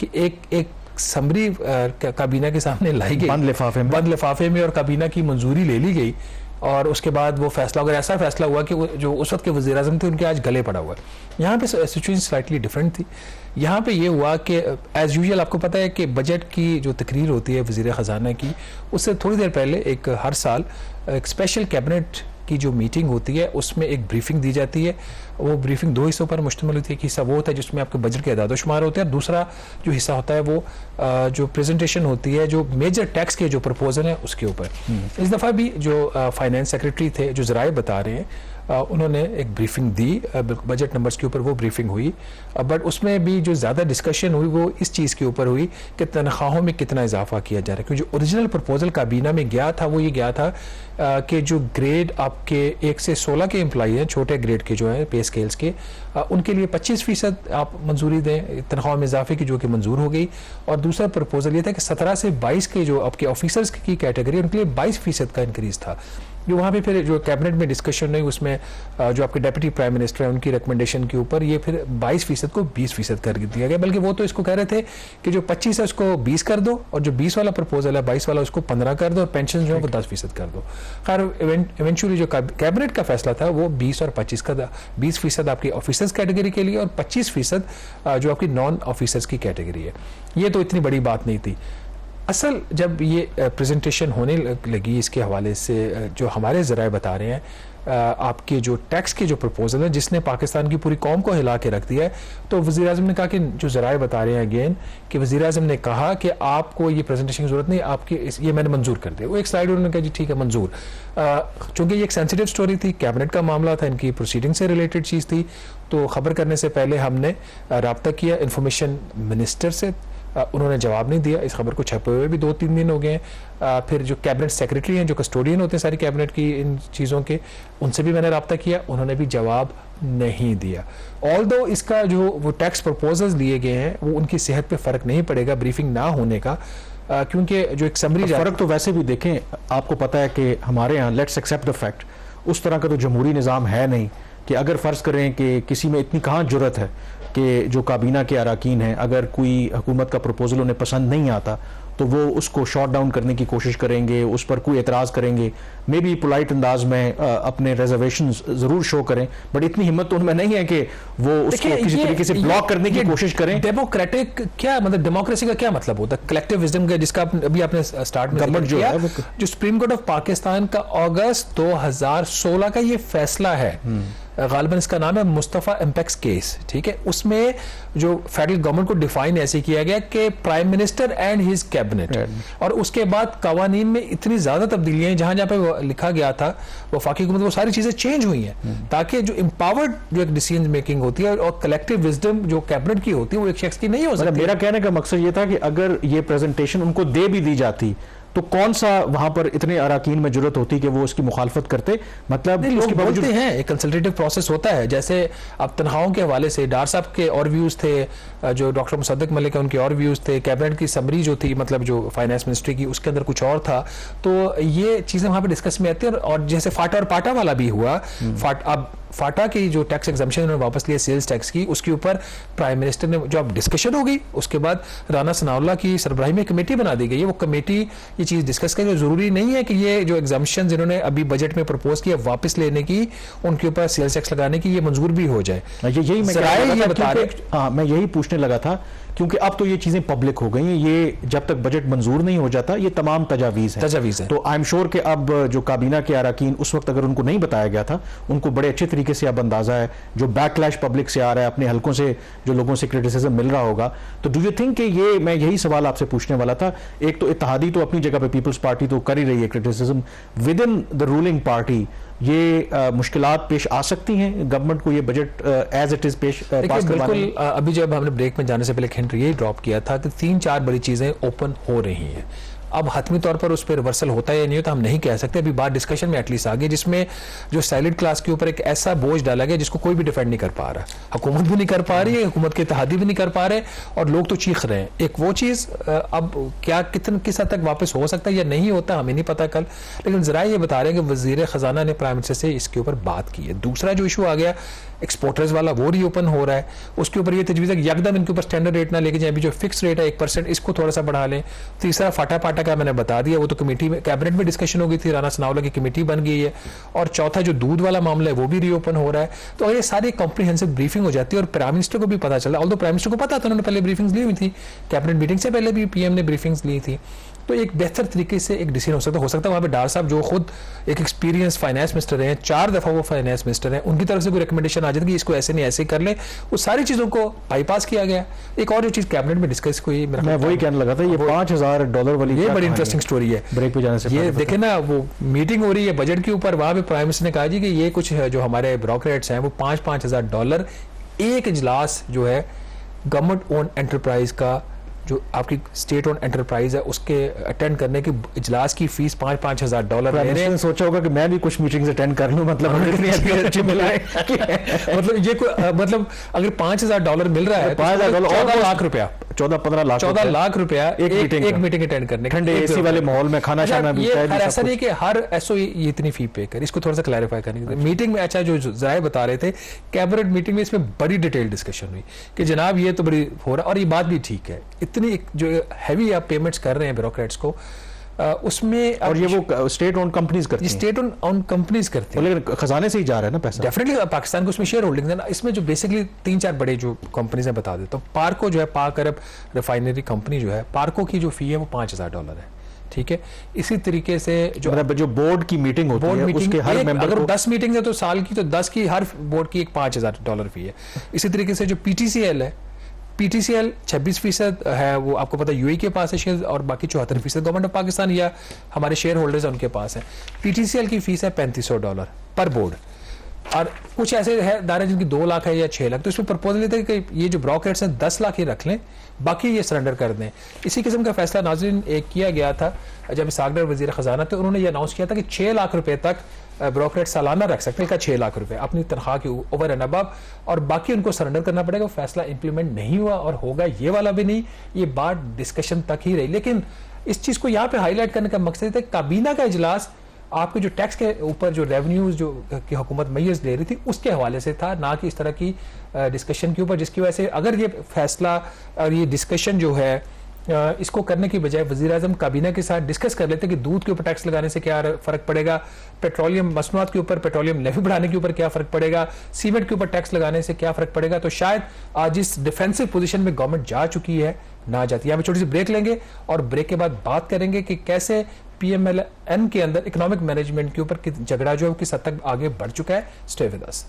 कि एक समरी काबीना के सामने लाई गई, बंद लिफाफे में, और काबीना की मंजूरी ले ली गई और उसके बाद वो फैसला, अगर ऐसा फैसला हुआ कि जो उस वक्त के वज़ीर आज़म थे उनके आज गले पड़ा हुआ है। यहाँ पे सिचुएशन स्लाइटली डिफरेंट थी। यहाँ पे ये हुआ कि एज़ यूजुअल आपको पता है कि बजट की जो तकरीर होती है वज़ीर ख़जाना की, उससे थोड़ी देर पहले एक हर साल एक स्पेशल कैबिनेट की जो मीटिंग होती है उसमें एक ब्रीफिंग दी जाती है। वो ब्रीफिंग दो हिस्सों पर मुश्तमिल होती है। एक हिस्सा वो होता है जिसमें आपके बजट के अदाद शुमार होते हैं, दूसरा जो हिस्सा होता है वो जो प्रेजेंटेशन होती है जो मेजर टैक्स के जो प्रपोजल है उसके ऊपर। इस दफ़ा भी जो फाइनेंस सेक्रेटरी थे जो ज़राए बता रहे हैं, उन्होंने एक ब्रीफिंग दी बजट नंबर्स के ऊपर, वो ब्रीफिंग हुई, बट उसमें भी जो ज़्यादा डिस्कशन हुई वो इस चीज़ के ऊपर हुई कि तनख्वाहों में कितना इजाफा किया जा रहा है। क्योंकि जो ओरिजिनल प्रपोजल काबीना में गया था वो ये गया था कि जो ग्रेड आपके 1 से 16 के एम्प्लॉई हैं, छोटे ग्रेड के जो है पे स्केल्स के, उनके लिए 25% आप मंजूरी दें तनख्वाह में इजाफे की, जो कि मंजूर हो गई। और दूसरा प्रपोजल ये था कि 17 से 22 के जो आपके ऑफिसर्स की कैटेगरी, उनके लिए 22% का इंक्रीज़ था। जो वहाँ पे फिर जो कैबिनेट में डिस्कशन हुई उसमें जो आपके डिप्टी प्राइम मिनिस्टर हैं उनकी रिकमेंडेशन के ऊपर ये फिर 22% को 20% कर दिया गया। बल्कि वो तो इसको कह रहे थे कि जो 25 है उसको 20 कर दो, और जो 20 वाला प्रपोजल है 22 वाला उसको 15 कर दो, और पेंशन जो है वो 10% कर दो। खैर इवेंचुअली जो कैबिनेट का फैसला था वो 20 और 25 का था। 20% आपकी ऑफिसर्स कैटेगरी के लिए और 25% जो आपकी नॉन ऑफिसर्स की कैटेगरी है। ये तो इतनी बड़ी बात नहीं थी। असल जब ये प्रेजेंटेशन होने लगी इसके हवाले से, जो हमारे ज़राए बता रहे हैं, आपके जो टैक्स के जो प्रपोजल है जिसने पाकिस्तान की पूरी कौम को हिला के रख दिया है, तो वज़ीर आज़म ने कहा कि जो ज़राए बता रहे हैं अगेन कि वज़ीर आज़म ने कहा कि आपको ये प्रेजेंटेशन की ज़रूरत नहीं, आपकी ये मैंने मंजूर कर दिया। वो एक स्लाइड उन्होंने कहा जी ठीक है मंजूर, चूँकि ये एक सेंसिटिव स्टोरी थी, कैबिनेट का मामला था, इनकी प्रोसीडिंग से रिलेटेड चीज़ थी, तो ख़बर करने से पहले हमने रब्ता किया इंफॉर्मेशन मिनिस्टर से, उन्होंने जवाब नहीं दिया। इस खबर को छपे हुए भी 2-3 दिन हो गए हैं। फिर जो कैबिनेट सेक्रेटरी हैं, जो कस्टोडियन होते हैं सारी कैबिनेट की इन चीज़ों के, उनसे भी मैंने रब्ता किया, उन्होंने भी जवाब नहीं दिया। ऑल्दो इसका जो वो टैक्स प्रपोजल्स लिए गए हैं वो उनकी सेहत पे फ़र्क नहीं पड़ेगा ब्रीफिंग ना होने का, क्योंकि जो एक समरी फ़र्क तो वैसे भी देखें, आपको पता है कि हमारे यहाँ लेट्स एक्सेप्ट द फैक्ट, उस तरह का तो जमहूरी निज़ाम है नहीं कि अगर फ़र्ज़ करें कि किसी में इतनी कहाँ जुर्रत है कि जो काबीना के अराकीन हैं, अगर कोई हुकूमत का प्रपोजल उन्हें पसंद नहीं आता तो वो उसको शॉट डाउन करने की कोशिश करेंगे, उस पर कोई एतराज़ करेंगे, मे बी पोलाइट अंदाज में अपने रिजर्वेशन ज़रूर शो करें, बट इतनी हिम्मत तो उनमें नहीं है कि वो उसको किसी तरीके से ब्लॉक करने की कोशिश करें। डेमोक्रेटिक क्या मतलब, डेमोक्रेसी का क्या मतलब होता है? कलेक्टिव विजडम का, जिसका अभी आपने स्टार्ट में गवर्नमेंट जो है जो सुप्रीम कोर्ट ऑफ पाकिस्तान का अगस्त 2016 का ये फैसला है, गालिबन इसका नाम है मुस्तफ़ा एम्पेक्स केस, ठीक है। उसमें जो फेडरल गवर्नमेंट को डिफाइन ऐसे किया गया कि prime minister and his cabinet, और उसके बाद कवानीन में इतनी ज्यादा तब्दीलियां हैं, जहां जहां पे लिखा गया था वफाकी हुकूमत, वो सारी चीजें चेंज हुई हैं ताकि जो एम्पावर्ड जो एक डिसीजन मेकिंग होती है और कलेक्टिव विजडम जो कैबिनेट की होती है वो एक शख्स की नहीं हो सकती। मेरा कहने का मकसद ये था कि अगर ये प्रेजेंटेशन उनको दे भी दी जाती तो कौन सा वहां पर इतने अराकीन में जरूरत होती कि वो उसकी मुखालफत करते। मतलब लोग बोलते हैं एक कंसल्टेटिव प्रोसेस होता है, जैसे अब तनख्वाहों के हवाले से डार साहब के और व्यूज थे, जो डॉक्टर मुसद्दक मलिक है उनके और व्यूज थे, कैबिनेट की समरी जो थी मतलब जो फाइनेंस मिनिस्ट्री की उसके अंदर कुछ और था, तो ये चीजें वहां पर डिस्कस में आती है। और जैसे फाटा और पाटा वाला भी हुआ, अब फाटा की जो टैक्स एग्जम्पशन उन्होंने वापस लिया सेल्स टैक्स की, उसके ऊपर प्राइम मिनिस्टर ने जो अब डिस्कशन हो गई, उसके बाद राना सनाउल्लाह की सरबराही में कमेटी बना दी गई है। वो कमेटी ये चीज डिस्कस करे, जरूरी नहीं है कि ये जो एग्जम्पशन इन्होंने अभी बजट में प्रपोज किया वापस लेने की, उनके ऊपर सेल्स टैक्स लगाने की, ये मंजूर भी हो जाए। यही मैं बता रहा, मैं यही पूछने लगा था, क्योंकि अब तो ये चीजें पब्लिक हो गई हैं, ये जब तक बजट मंजूर नहीं हो जाता ये तमाम तजावीज़ है। तो आई एम श्योर कि अब जो काबीना के अराकीन उस वक्त अगर उनको नहीं बताया गया था, उनको बड़े अच्छे तरीके से अब अंदाजा है, जो बैकलैश पब्लिक से आ रहा है, अपने हलकों से जो लोगों से क्रिटिसिज्म मिल रहा होगा। तो डू यू थिंक कि ये, मैं यही सवाल आपसे पूछने वाला था, एक तो इत्तेहादी तो अपनी जगह पे पीपल्स पार्टी तो कर ही रही है criticism, with in the ruling party ये मुश्किलात पेश आ सकती हैं गवर्नमेंट को ये बजट एज इट इज पेश पास करवाने? बिल्कुल, अभी जब हमने ब्रेक में जाने से पहले एक हिंट ये ड्रॉप किया था कि 3-4 बड़ी चीजें ओपन हो रही हैं। अब हतमी तौर पर उस पर रिवर्सल होता है या नहीं होता हम नहीं कह सकते, अभी बात डिस्कशन में एटलीस्ट आ गई, जिसमें जो सैलिड क्लास के ऊपर एक ऐसा बोझ डाला गया जिसको कोई भी डिफेंड नहीं कर पा रहा, हुकूमत भी नहीं कर पा रही है, हुकूमत के इत्तेहादी भी नहीं कर पा रहे, और लोग तो चीख रहे हैं। एक वो चीज़ अब क्या किस हद तक वापस हो सकता है या नहीं होता हमें नहीं पता कल, लेकिन जरा ये बता रहे हैं कि वजीर खजाना ने प्राइम मिनिस्टर से इसके ऊपर बात की है। दूसरा जो इशू आ गया एक्सपोर्टर्स वाला वो रीओपन हो रहा है, उसके ऊपर ये तजवीज़ है कि यकदम इनके ऊपर स्टैंडर्ड रेट ना लेके जाए, अभी जो फिक्स रेट है 1% इसको थोड़ा सा बढ़ा लें। तीसरा फाटा पाटा का मैंने बता दिया, वो तो कमेटी में कैबिनेट में डिस्कशन हो गई थी, राना सनाउल्लाह की कमेटी बन गई है। और चौथा जो दूध वाला मामला है वो भी रीओपन हो रहा है। तो ये सारी कॉम्प्रिहेंसिव ब्रीफिंग हो जाती है और प्राइम मिनिस्टर को भी पता चला, ऑल्दो प्राइम मिनिस्टर को पता था, उन्होंने पहले ब्रीफिंग्स ली हुई थी, कैबिनेट मीटिंग से पहले भी पीएम ने ब्रीफिंग्स ली थी। तो एक बेहतर तरीके से एक डिसीजन हो सकता है वहाँ पे डार साहब जो खुद एक एक्सपीरियंस फाइनेंस मिनिस्टर हैं, 4 दफ़ा वो फाइनेंस मिनिस्टर हैं, उनकी तरफ से कोई रिकमेंडेशन आ जाती है कि इसको ऐसे नहीं ऐसे कर ले, वो सारी चीज़ों को बाईपास किया गया। एक और जो चीज़ कैबिनेट में डिस्कस हुई, मैं वही कहने लगा था, ये $5,000 वाली ये बड़ी इंटरेस्टिंग स्टोरी है। ब्रेक पे जाने से ये देखे ना, वो मीटिंग हो रही है बजट के ऊपर, वहाँ पे प्राइम मिनिस्टर ने कहा जी कि ये कुछ जो हमारे ब्यूरोक्रेट्स हैं वो $5,000 एक इजलास जो है गवर्नमेंट ओन एंटरप्राइज का, जो आपकी स्टेट ओन एंटरप्राइज है, उसके अटेंड करने की इजलास की फीस $5,000 ले रहे हैं। सोचा होगा कि मैं भी कुछ मीटिंग्स अटेंड कर लूं, मतलब अच्छी मिला है मतलब ये मतलब अगर $5,000 मिल रहा है, $5,000 14 लाख रुपया, 14 लाख रुपया एक मीटिंग अटेंड करने, ठंडे एसी वाले माहौल में खाना शाना भी। ऐसा नहीं कि हर एसओ ये इतनी फी पे कर, इसको थोड़ा सा क्लैरिफाई करने मीटिंग में। अच्छा, जो जराए बता रहे थे कैबिनेट मीटिंग में, इसमें बड़ी डिटेल डिस्कशन हुई कि जनाब ये तो बड़ी हो रहा, और ये बात भी ठीक है, इतनी जो हैवी आप पेमेंट्स कर रहे हैं ब्यूरोक्रेट्स को, उसमें और ये वो स्टेट ओन कंपनीज करती हैं, स्टेट ओन कंपनीज करती हैं, लेकिन खजाने से ही जा रहा है ना पैसा। डेफिनेटली पाकिस्तान को उसमें शेयर होल्डिंग है ना। इसमें जो बेसिकली 3-4 बड़े जो कंपनीज है बता देता हूँ। पार्को जो है, पाक अरब रिफाइनरी कंपनी जो है, पार्को की जो फी है वो $5,000 है, ठीक है। इसी तरीके से जो बोर्ड की मीटिंग होती है, उसके हर मेंबर अगर को 10 मीटिंग है तो साल की, तो 10 की हर बोर्ड की एक $5,000 फी है। इसी तरीके से जो पीटीसीएल है, पीटीसीएल 26% है, वो आपको पता है यूएई के पास है शेयर, और बाकी 74% गवर्नमेंट ऑफ पाकिस्तान या हमारे शेयर होल्डर्स हैं उनके पास है। पीटीसीएल की फीस है $3,500 पर बोर्ड, और कुछ ऐसे है दायरे जिनकी 2 लाख है या 6 लाख। तो इसमें प्रपोजल ये था कि ये जो ब्रोकरेट्स हैं 10 लाख ही रख लें, बाकी ये सरेंडर कर दें। इसी किस्म का फैसला नाज़रीन एक किया गया था जब इसाक डार वज़ीर ख़जाना थे, उन्होंने ये अनाउंस किया था कि 6 लाख रुपए तक ब्रोकरेट सालाना रख सकते हैं, का 6 लाख रुपए अपनी तनख्वाह के ओवर एंड अबव, और बाकी उनको सरेंडर करना पड़ेगा। वो फैसला इंप्लीमेंट नहीं हुआ और होगा ये वाला भी नहीं, ये बात डिस्कशन तक ही रही। लेकिन इस चीज़ को यहाँ पे हाईलाइट करने का मकसद है काबीना का इजलास आपके जो टैक्स के ऊपर जो रेवेन्यूज जो की हुकूमत मैयर्स ले रही थी उसके हवाले से था, ना कि इस तरह की डिस्कशन के ऊपर, जिसकी वजह से अगर ये फैसला और ये डिस्कशन जो है इसको करने की बजाय वज़ीर आज़म काबीना के साथ डिस्कस कर लेते कि दूध के ऊपर टैक्स लगाने से क्या फ़र्क पड़ेगा, पेट्रोलियम मसनूआत के ऊपर पेट्रोलियम लेवी बढ़ाने के ऊपर क्या फ़र्क पड़ेगा, सीमेंट के ऊपर टैक्स लगाने से क्या फ़र्क पड़ेगा, तो शायद आज इस डिफेंसिव पोजीशन में गवर्नमेंट जा चुकी है, ना जाती। यहाँ पे छोटी सी ब्रेक लेंगे और ब्रेक के बाद बात करेंगे कि कैसे PMLN के अंदर इकोनॉमिक मैनेजमेंट के ऊपर झगड़ा जो है किस हद तक आगे बढ़ चुका है। Stay with us.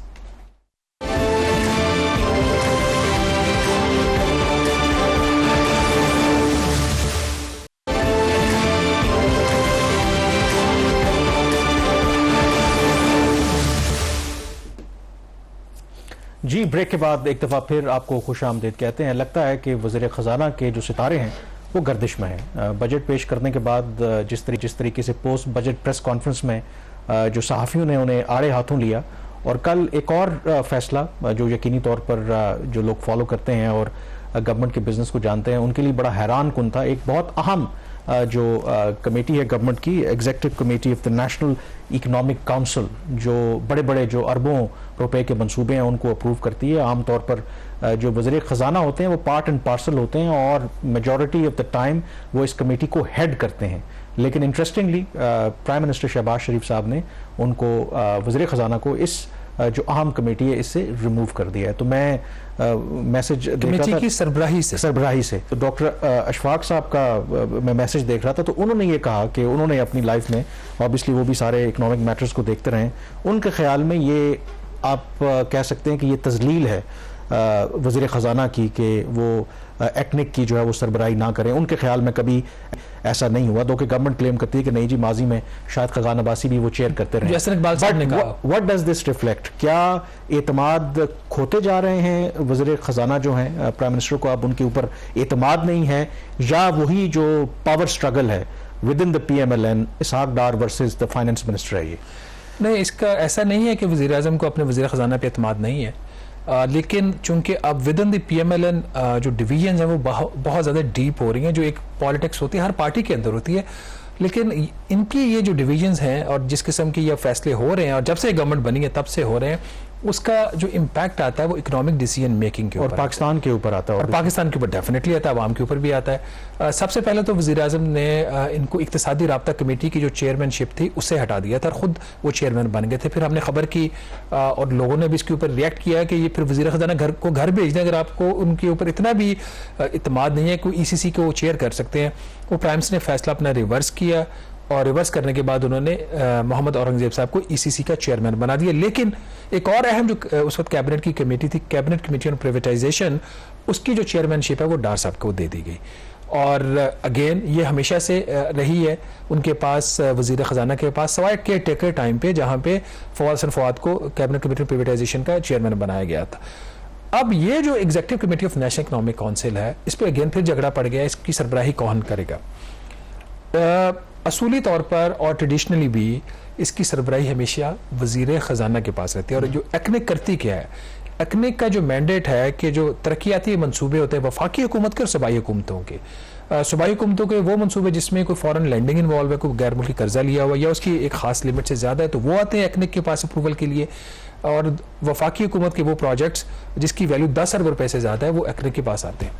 जी, ब्रेक के बाद एक दफ़ा फिर आपको खुश आमदीद कहते हैं। लगता है कि वज़ीर ख़जाना के जो सितारे हैं वो गर्दिश में है। बजट पेश करने के बाद जिस तरीके से पोस्ट बजट प्रेस कॉन्फ्रेंस में जो सहाफ़ियों ने उन्हें आड़े हाथों लिया, और कल एक और फैसला जो यकीनी तौर पर जो लोग फॉलो करते हैं और गवर्नमेंट के बिजनेस को जानते हैं उनके लिए बड़ा हैरान कुन था। एक बहुत अहम जो कमेटी है गवर्नमेंट की, executive committee of the national economic council, जो बड़े बड़े जो अरबों रुपए के मंसूबे हैं उनको अप्रूव करती है। आमतौर पर जो वज़ीर ख़जाना होते हैं वो पार्ट एंड पार्सल होते हैं और मेजॉरिटी ऑफ द टाइम वो इस कमेटी को हेड करते हैं। लेकिन इंटरेस्टिंगली प्राइम मिनिस्टर शहबाज शरीफ साहब ने उनको वज़ीर ख़जाना को इस जो अहम कमेटी है इससे रिमूव कर दिया है। तो मैं मैसेज देख रहा था की सरबराही से तो डॉक्टर अशफाक साहब का मैं मैसेज देख रहा था, तो उन्होंने ये कहा कि उन्होंने अपनी लाइफ में ऑब्वियसली वो भी सारे इकोनॉमिक मैटर्स को देखते रहे, उनके ख्याल में ये आप कह सकते हैं कि ये तजलील है वज़ीर ख़जाना की कि वो एक्निक की जो है वो सरबराही ना करें। उनके ख्याल में कभी ऐसा नहीं हुआ, दो कि गवर्नमेंट क्लेम करती है कि नहीं जी माजी में शायद खजान अब्बासी भी वो चेयर करते रहे। What does this reflect? क्या एतमाद खोते जा रहे हैं वज़ीर ख़जाना जो हैं प्राइम मिनिस्टर को, अब उनके ऊपर एतमाद नहीं है, या वही जो पावर स्ट्रगल है within the PMLN Ishaq Dar versus the finance minister है? ये नहीं, इसका ऐसा नहीं है कि वज़ीर आज़म को अपने वज़ीर ख़जाना पे एतमाद नहीं है, लेकिन चूंकि अब विद इन द PMLN जो डिवीजन है वो बहुत ज़्यादा डीप हो रही हैं, जो एक पॉलिटिक्स होती है हर पार्टी के अंदर होती है, लेकिन इनकी ये जो डिवीजन्स हैं और जिस किस्म के ये फैसले हो रहे हैं और जब से गवर्नमेंट बनी है तब से हो रहे हैं, उसका जो इम्पैक्ट आता है वो इकोनॉमिक डिसीजन मेकिंग के और ऊपर पाकिस्तान के ऊपर आता है, और पाकिस्तान के ऊपर डेफिनेटली आता है, आवाम के ऊपर भी आता है। सबसे पहले तो वज़ीर-ए-आज़म ने इनको इक़्तिसादी राब्ता कमेटी की जो चेयरमैनशिप थी उससे हटा दिया था और ख़ुद वो चेयरमैन बन गए थे। फिर हमने खबर की और लोगों ने भी इसके ऊपर रिएक्ट किया कि ये फिर वज़ीर ख़जाना घर भेज दें, अगर आपको उनके ऊपर इतना भी इत्मीनान नहीं है कि ECC को वो चेयर कर सकते हैं। वो प्राइम मिनिस्टर ने फैसला अपना रिवर्स किया और रिवर्स करने के बाद उन्होंने मोहम्मद औरंगजेब साहब को ECC का चेयरमैन बना दिया। लेकिन एक और अहम जो उस वक्त कैबिनेट की कमेटी थी, कैबिनेट कमेटी ऑन प्राइवेटाइजेशन, उसकी जो चेयरमैनशिप है वो डार साहब को दे दी गई। और अगेन ये हमेशा से रही है उनके पास, वजीर ख़जाना के पास, सवाए केयर टेकर टाइम पे जहाँ पे फवाद हसन फवाद को कैबिनेट कमेटी ऑन प्राइवेटाइजेशन का चेयरमैन बनाया गया था। अब ये जो executive committee of national economic council है, इस पर अगेन फिर झगड़ा पड़ गया, इसकी सरबराही कौन करेगा। असूली तौर पर और ट्रेडिशनली भी इसकी सरबराही हमेशा वजीर ख़जाना के पास रहती है। और जो एक्निक करती क्या है, एक्निक का जो मैंडेट है कि जो तरक्याती मंसूबे होते हैं वफाकी हुकूमत के और सूबाई हुकूमतों के, सूबाई हुकूमतों के वो मंसूबे जिसमें कोई फॉरेन लैंडिंग इन्वॉल्व है, कोई गैर मुल्की कर्जा लिया हुआ या उसकी एक खास लिमिट से ज़्यादा है, तो वो आते हैं एक्निक के पास अप्रूवल के लिए। और वफाकी हुकूमत के वो प्रोजेक्ट्स जिसकी वैल्यू 10 अरब रुपए से ज़्यादा है वो एक्निक के पास आते हैं,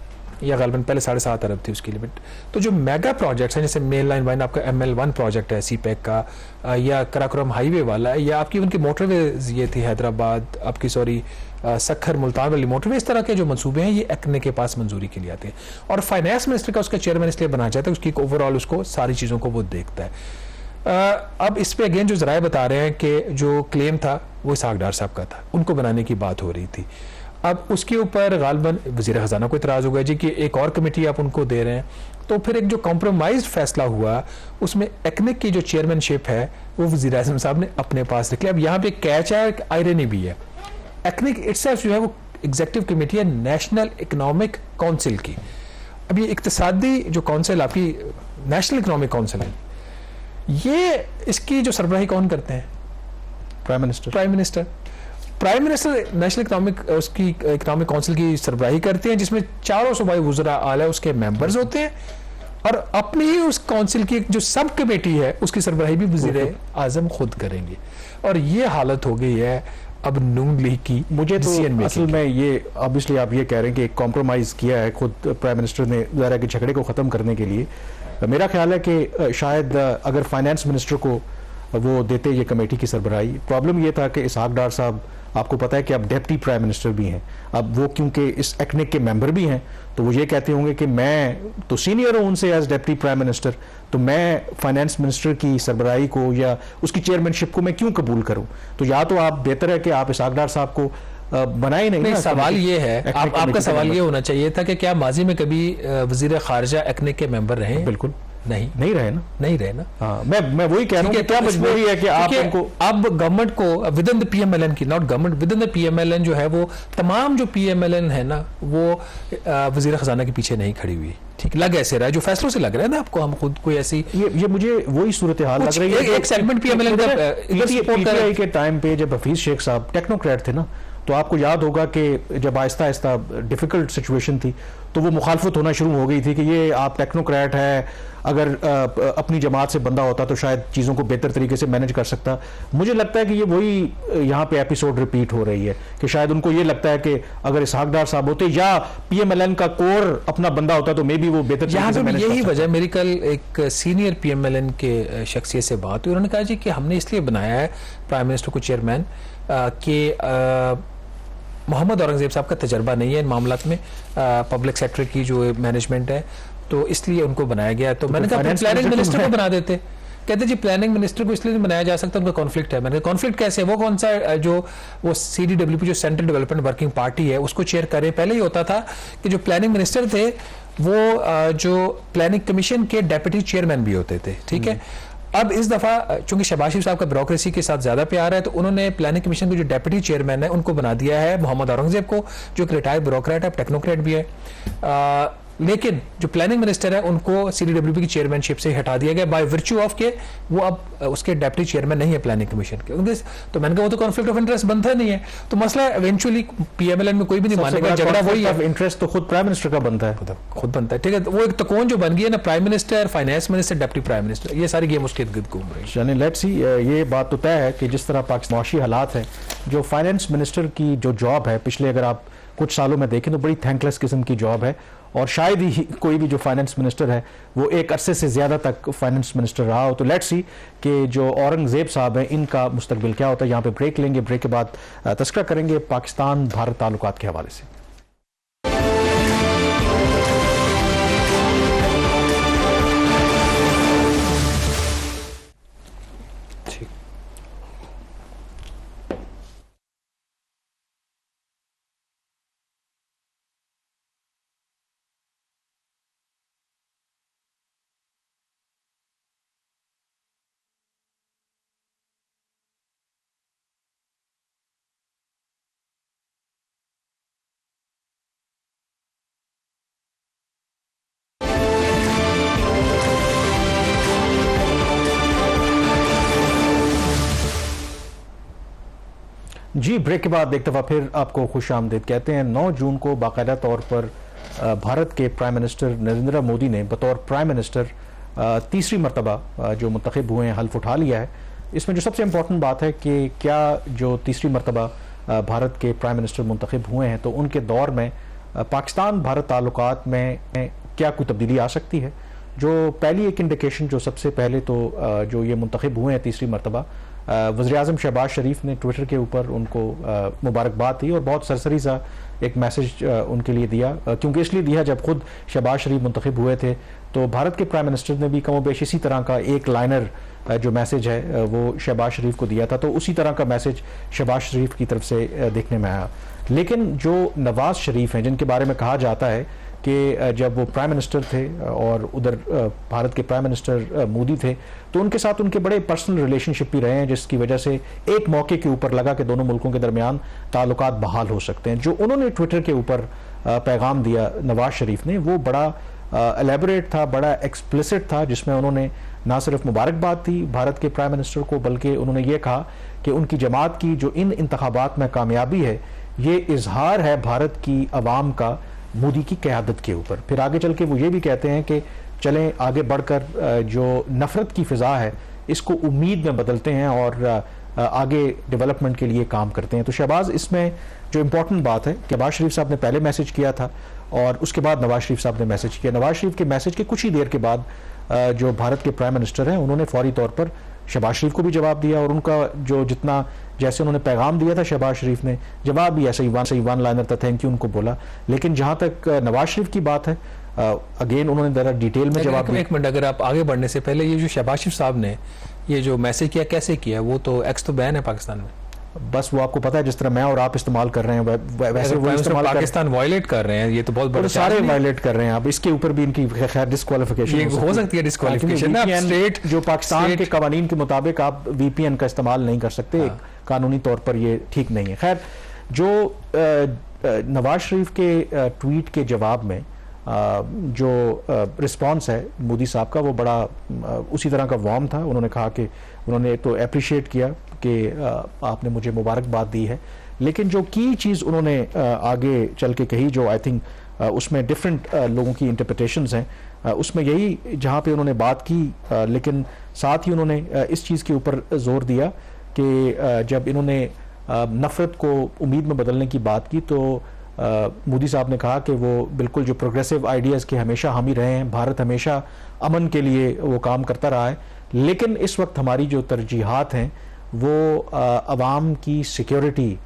या गालबन पहले 7.5 अरब थी उसकी लिमिट। तो जो मेगा प्रोजेक्ट्स हैं, जैसे मेन लाइन वाइन आपका ML1 प्रोजेक्ट है CPEC का, या कराकोरम हाईवे वाला है, या आपकी उनकी मोटरवेज ये थी हैदराबाद आपकी सखर मुल्तान वाली मोटरवे, इस तरह के जो मंसूबे हैं ये एक्ने के पास मंजूरी के लिए आते हैं। और फाइनेंस मिनिस्टर का उसका चेयरमैन इसलिए बनाया जाता है उसकी ओवरऑल उसको सारी चीज़ों को वो देखता है। अब इस पे अगेन जो जराए बता रहे हैं कि जो क्लेम था वो इसहाक डार साहब का था, उनको बनाने की बात हो रही थी। अब उसके ऊपर गालबन वज़ीर ख़जाना को इतराज़ हो गया जी कि एक और कमेटी आप उनको दे रहे हैं। तो फिर एक जो कॉम्प्रोमाइज फैसला हुआ उसमें एक्निक की जो चेयरमैनशिप है वो वज़ीर-ए-आज़म साहब ने अपने पास रख लिया। अब यहाँ पे कैच है, आयरनी भी है। एक्निक इटसेल्फ जो है वो एग्जीक्यूटिव कमेटी है नेशनल इकोनॉमिक काउंसिल की। अब ये इक्तिसादी जो काउंसिल आपकी नेशनल इकोनॉमिक काउंसिल है, ये इसकी जो सरबराही कौन करते हैं? Prime minister national economic council की सरबराही करते हैं, जिसमें चारों सूबाई वुज़रा आला उसके मेंबर्स होते हैं और अपनी ही उस काउंसिल की जो सब कमेटी है उसकी सरबराही भी वज़ीर आज़म खुद करेंगे। और ये हालत हो गई है अब नून लीग की। मुझे तो असल में ये ऑब्वियसली आप ये कह रहे हैं कि एक कॉम्प्रोमाइज़ किया है खुद प्राइम मिनिस्टर ने ज़रा के झगड़े को ख़त्म करने के लिए। मेरा ख्याल है कि शायद अगर फाइनेंस मिनिस्टर को वो देते ये कमेटी की सरबराही, प्रॉब्लम ये था कि इसहाक डार साहब आपको पता है कि अब डिप्टी प्राइम मिनिस्टर भी हैं। अब वो क्योंकि इस एक्निक के मेंबर भी हैं तो वो ये कहते होंगे कि मैं तो सीनियर हूँ उनसे एज डिप्टी प्राइम मिनिस्टर, तो मैं फाइनेंस मिनिस्टर की सरबराही को या उसकी चेयरमैनशिप को मैं क्यों कबूल करूँ। तो या तो आप बेहतर है कि आप इसहाक डार साहब को बनाए नहीं। सवाल ये है, आपका सवाल ये होना चाहिए था कि क्या माजी में कभी वजीर खारजा एक्निक के मेंबर रहे? बिल्कुल नहीं रहे ना। हाँ, मैं वही कह रहा हूँ कि क्या मजबूरी है कि आप उनको, अब गवर्नमेंट को विद इन द PMLN की, not government, with in the PMLN जो है वो तमाम जो PMLN है ना वो वजीर खजाना के पीछे नहीं खड़ी हुई। ठीक लग ऐसे रहा है, जो फैसलों से लग रहा है ना आपको, हम खुद कोई ऐसी ये मुझे वही सूरत हाल लग रही है। एक सेगमेंट PMLN PTI के टाइम पे जब हफीज शेख साहब टेक्नोक्रेट थे ना, तो आपको याद होगा कि जब आहिस्ता आहिस्ता डिफिकल्ट सिचुएशन थी तो वो मुखालफत होना शुरू हो गई थी कि ये आप टेक्नोक्रेट है, अगर अपनी जमात से बंदा होता तो शायद चीज़ों को बेहतर तरीके से मैनेज कर सकता। मुझे लगता है कि ये वही यहाँ पे एपिसोड रिपीट हो रही है कि शायद उनको ये लगता है कि अगर इसहाक डार साहब होते या PMLN का कोर अपना बंदा होता तो मे बी वो बेहतर तरीके से मैनेज कर सकता। यही वजह, मेरी कल एक सीनियर PMLN के शख्सियत से बात हुई, उन्होंने कहा जी कि हमने इसलिए बनाया है प्राइम मिनिस्टर को चेयरमैन कि मोहम्मद औरंगजेब साहब का तजर्बा नहीं है इन मामलात में, पब्लिक सेक्टर की जो मैनेजमेंट है, तो इसलिए उनको बनाया गया। तो मैंने कहा प्लानिंग मिनिस्टर को बना देते। कहते जी प्लानिंग मिनिस्टर को इसलिए नहीं बनाया जा सकता, उनका कॉन्फ्लिक्ट है। मैंने कहा कॉन्फ्लिक्ट कैसे? वो कौन सा जो वो CDWP जो सेंट्रल डेवलपमेंट वर्किंग पार्टी है उसको चेयर करें। पहले ही होता था कि जो प्लानिंग मिनिस्टर थे वो जो प्लानिंग कमीशन के डेप्यूटी चेयरमैन भी होते थे। ठीक है, अब इस दफ़ा चूंकि शहबाज शरीफ साहब का ब्यूरोक्रेसी के साथ ज़्यादा प्यार है तो उन्होंने प्लानिंग कमीशन के जो डेप्यूटी चेयरमैन है उनको बना दिया है मोहम्मद औरंगजेब को, जो एक रिटायर्ड ब्यूरोक्रेट है, टेक्नोक्रेट भी है। लेकिन जो प्लानिंग मिनिस्टर है उनको CDWP की चेयरमैनशिप से हटा दिया गया बाय वर्च्यू ऑफ के वो अब उसके डेप्टी चेयरमैन नहीं है प्लानिंग कमीशन के। तो मैंने कहा वो तो कॉन्फ्लिक्ट ऑफ इंटरेस्ट बनता नहीं है, तो मसला इवेंचुअली PMLN में कोई भी नहीं मानेगा, झगड़ा वही है। इंटरेस्ट तो खुद प्राइम मिनिस्टर का बनता है, खुद बनता है, ठीक है। वो एक तकोन जो बन गई है ना, prime minister, finance minister, deputy prime minister, ये सारी गेम उसके इर्द-गिर्द घूम रही है। यानी लेट्स सी, ये बात तो तय है कि जिस तरह पाकिस्तान माशी हालात हैं, जो फाइनेंस मिनिस्टर की जो जॉब है पिछले अगर आप कुछ सालों में देखें तो बड़ी थैंकलेस किस्म की जॉब है, और शायद ही कोई भी जो फाइनेंस मिनिस्टर है वो एक अरसे से ज़्यादा तक फाइनेंस मिनिस्टर रहा हो। तो लेट्स सी कि जो औरंगजेब साहब हैं इनका मुस्तकबिल क्या होता है। यहाँ पे ब्रेक लेंगे, ब्रेक के बाद तस्करा करेंगे पाकिस्तान भारत ताल्लुकात के हवाले से। जी, ब्रेक के बाद एक दफ़ा फिर आपको खुश आमदीद कहते हैं। 9 जून को बाकायदा तौर पर भारत के प्राइम मिनिस्टर नरेंद्र मोदी ने बतौर प्राइम मिनिस्टर तीसरी मरतबा जो मुंतखब हुए हैं हल्फ उठा लिया है। इसमें जो सबसे इम्पोर्टेंट बात है कि क्या जो तीसरी मरतबा भारत के प्राइम मिनिस्टर मुंतखब हुए हैं तो उनके दौर में पाकिस्तान भारत ताल्लुकात में क्या कोई तब्दीली आ सकती है। जो पहली एक इंडिकेशन जो सबसे पहले तो जो ये मुंतखब हुए हैं तीसरी मरतबा, वज़ीर-ए-आज़म शहबाज शरीफ ने ट्विटर के ऊपर उनको मुबारकबाद दी और बहुत सरसरी सा एक मैसेज उनके लिए दिया, क्योंकि इसलिए दिया जब खुद शहबाज शरीफ मुंतखब हुए थे तो भारत के प्राइम मिनिस्टर ने भी कमोबेश इसी तरह का एक लाइनर जो मैसेज है वो शहबाज शरीफ को दिया था। तो उसी तरह का मैसेज शहबाज शरीफ की तरफ से देखने में आया। लेकिन जो नवाज शरीफ हैं जिनके बारे में कहा जाता है कि जब वो प्राइम मिनिस्टर थे और उधर भारत के प्राइम मिनिस्टर मोदी थे तो उनके साथ उनके बड़े पर्सनल रिलेशनशिप भी रहे हैं, जिसकी वजह से एक मौके के ऊपर लगा कि दोनों मुल्कों के दरमियान ताल्लुकात बहाल हो सकते हैं। जो उन्होंने ट्विटर के ऊपर पैगाम दिया नवाज शरीफ ने वो बड़ा एलेबोरेट था, बड़ा एक्सप्लिसिट था, जिसमें उन्होंने ना सिर्फ मुबारकबाद दी भारत के प्राइम मिनिस्टर को बल्कि उन्होंने ये कहा कि उनकी जमात की जो इन इंतखाबात में कामयाबी है ये इजहार है भारत की अवाम का मोदी की क़यादत के ऊपर। फिर आगे चल के वो ये भी कहते हैं कि चलें आगे बढ़कर जो नफरत की फ़िज़ा है इसको उम्मीद में बदलते हैं और आगे डेवलपमेंट के लिए काम करते हैं। तो शहबाज, इसमें जो इम्पोर्टेंट बात है कि नवाज शरीफ साहब ने पहले मैसेज किया था और उसके बाद नवाज शरीफ साहब ने मैसेज किया। नवाज शरीफ के मैसेज के कुछ ही देर के बाद जो भारत के प्राइम मिनिस्टर हैं उन्होंने फौरी तौर पर शहबाज शरीफ को भी जवाब दिया और उनका जो जितना जैसे उन्होंने पैगाम दिया था शहबाज शरीफ ने जवाब भी ऐसे ही वन लाइनर था, थैंक यू उनको बोला। लेकिन जहां तक नवाज शरीफ की बात है अगेन उन्होंने जरा डिटेल में जवाब दिया। एक मिनट, अगर आप आगे बढ़ने से पहले ये जो शहबाज शरीफ साहब ने ये जो मैसेज किया कैसे किया, वो तो एक्स तो बैन है पाकिस्तान में, बस वो आपको पता है जिस तरह मैं और आप इस्तेमाल कर रहे हैं वैसे वो इस्तेमाल पाकिस्तान वायलेट कर रहे हैं। ये तो बहुत बड़ा सारे वायलेट कर रहे हैं। अब इसके ऊपर भी इनकी खैर डिस्क्वालिफिकेशन हो सकती है। डिस्क्वालिफिकेशन स्टेट जो पाकिस्तान के कवानीन के मुताबिक आप VPN का इस्तेमाल नहीं कर सकते, कानूनी तौर पर ये ठीक नहीं है। खैर, जो नवाज शरीफ के ट्वीट के जवाब में जो रिस्पांस है मोदी साहब का वो बड़ा उसी तरह का वार्म था। उन्होंने कहा कि उन्होंने तो अप्रिशिएट किया कि आपने मुझे मुबारकबाद दी है, लेकिन जो की चीज़ उन्होंने आगे चल के कही जो आई थिंक उसमें डिफरेंट लोगों की इंटरप्रिटेशंस हैं, उसमें यही जहाँ पे उन्होंने बात की, लेकिन साथ ही उन्होंने इस चीज़ के ऊपर जोर दिया कि जब इन्होंने नफ़रत को उम्मीद में बदलने की बात की तो मोदी साहब ने कहा कि वो बिल्कुल जो प्रोग्रेसिव आइडियाज़ के हमेशा हामी रहे हैं, भारत हमेशा अमन के लिए वो काम करता रहा है, लेकिन इस वक्त हमारी जो तरजीहात हैं वो अवाम की सिक्योरिटी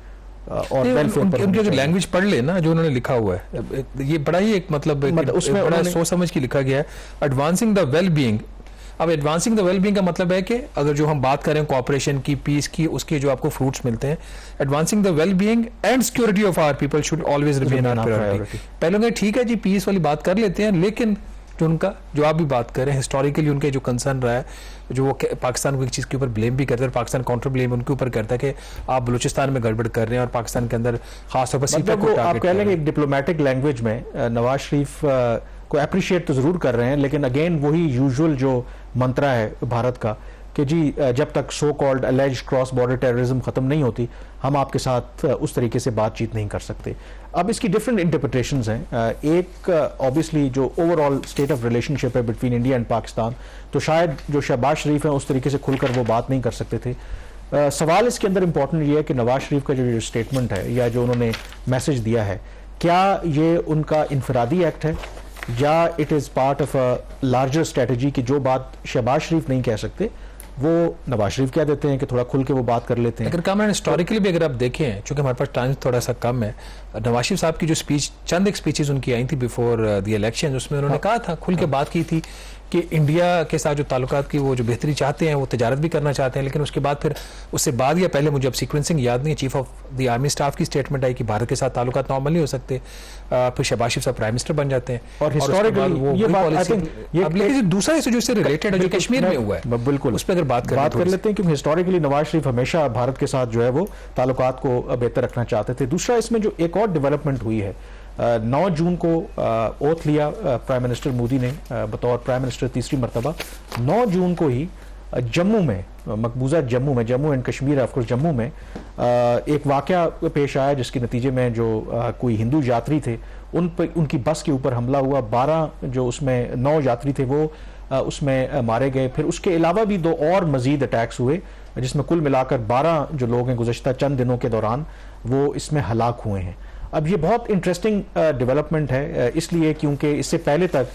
और वेलफेयर पर। उनकी अगर लैंग्वेज पढ़ ले ना जो उन्होंने लिखा हुआ है, ये बड़ा ही एक मतलब उसमें बड़ा सोच समझ के लिखा गया है। एडवांसिंग द वेल बीइंग, अब एडवांसिंग द वेल बीइंग का मतलब है कि अगर जो हम बात करें कोऑपरेशन की, पीस की, उसके जो आपको फ्रूट्स मिलते हैं, advancing the well being and security of our people should always remain our priority. पहले ठीक है जी, पीस वाली बात कर लेते हैं, लेकिन जो उनका जो आप भी बात करें हिस्टोरिकली उनके जो कंसर्न रहा है, जो वो पाकिस्तान को एक चीज़ के ऊपर ब्लेम भी करते हैं, पाकिस्तान काउंटर ब्लेम उनके ऊपर करता है कि आप बलूचिस्तान में गड़बड़ कर रहे हैं और पाकिस्तान के अंदर खासतौर पर मतलब आप कह लेंगे एक डिप्लोमेटिक लैंग्वेज में नवाज शरीफ को अप्रिशिएट तो ज़रूर कर रहे हैं, लेकिन अगेन वही यूजुअल जो मंत्रा है भारत का कि जी जब तक so called alleged cross border terrorism ख़त्म नहीं होती हम आपके साथ उस तरीके से बातचीत नहीं कर सकते। अब इसकी डिफरेंट इंटरप्रिटेशंस हैं। एक ऑब्वियसली जो ओवरऑल स्टेट ऑफ रिलेशनशिप है बिटवीन इंडिया एंड पाकिस्तान, तो शायद जो शहबाज शरीफ हैं उस तरीके से खुलकर वो बात नहीं कर सकते थे। सवाल इसके अंदर इंपॉर्टेंट ये है कि नवाज शरीफ का जो स्टेटमेंट है या जो उन्होंने मैसेज दिया है, क्या ये उनका इनफरादी एक्ट है या it is part of a larger strategy कि जो बात शहबाज शरीफ नहीं कह सकते वो नवाज शरीफ कह देते हैं कि थोड़ा खुल के वो बात कर लेते हैं। अगर कामरान हिस्टोरिकली भी अगर आप देखें, चूंकि हमारे पास टाइम थोड़ा सा कम है, नवाज शरीफ साहब की जो स्पीच, चंद एक स्पीचेस उनकी आई थी बिफोर द इलेक्शन, उसमें उन्होंने कहा था, खुल के बात की थी कि इंडिया के साथ जो ताल्लुकात की वो जो बेहतरी चाहते हैं, वो तिजारत भी करना चाहते हैं, लेकिन उसके बाद फिर उससे बाद या पहले मुझे अब सीक्वेंसिंग याद नहीं है, chief of the army staff की स्टेटमेंट आई कि भारत के साथ ताल्लुकात नॉर्मल नहीं हो सकते, फिर शहबाज शरीफ साहब प्राइम मिनिस्टर बन जाते हैं और हिस्टोरिकली ये बात आई थिंक लेकिन दूसरा इशू जो इससे रिलेटेड है जो कश्मीर में हुआ है, बिल्कुल उस पर अगर बात कर लेते हैं, क्योंकि हिस्टोरिकली नवाज शरीफ हमेशा भारत के साथ जो है वो ताल्लुकात को बेहतर रखना चाहते थे। दूसरा इसमें जो एक और डेवलपमेंट हुई है, 9 जून को ओथ लिया प्राइम मिनिस्टर मोदी ने बतौर प्राइम मिनिस्टर तीसरी मरतबा। 9 जून को ही जम्मू में, मकबूजा जम्मू में, जम्मू एंड कश्मीर ऑफकोर्स जम्मू में एक वाकया पेश आया जिसके नतीजे में जो कोई हिंदू यात्री थे उनकी बस के ऊपर हमला हुआ। 12 जो उसमें 9 यात्री थे वो उसमें मारे गए। फिर उसके अलावा भी 2 और मजीद अटैक्स हुए जिसमें कुल मिलाकर 12 जो लोग हैं गुज़श्ता चंद दिनों के दौरान वो इसमें हलाक हुए हैं। अब ये बहुत इंटरेस्टिंग डेवलपमेंट है इसलिए क्योंकि इससे पहले तक